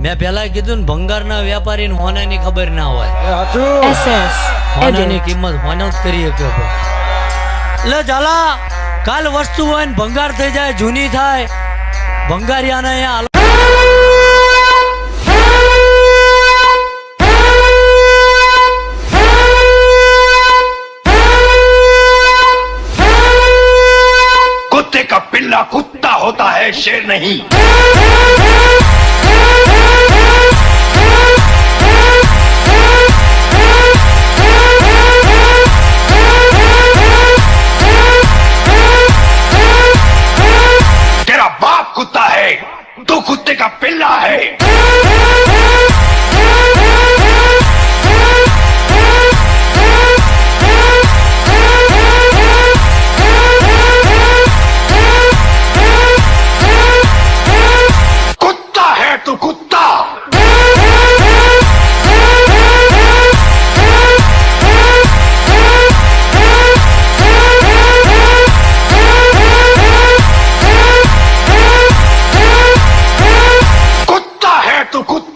મેં પેલા કીધું ને ભંગારના વેપારીને હોનાની ખબર ના હોય. SS હોનાની કિંમત હોનો જ કરી શકે. એટલે ઝાલા કાલ વસ્તુ હોય ને ભંગાર થઈ જાય, જૂની થાય, ભંગારિયાને અહીંયા कुत्ते का पिल्ला कुत्ता होता है, शेर नहीं. तेरा बाप कुत्ता है, तू कुत्ते का पिल्ला है. तू कुत्ता कुत्ता है, तू कुत्ता.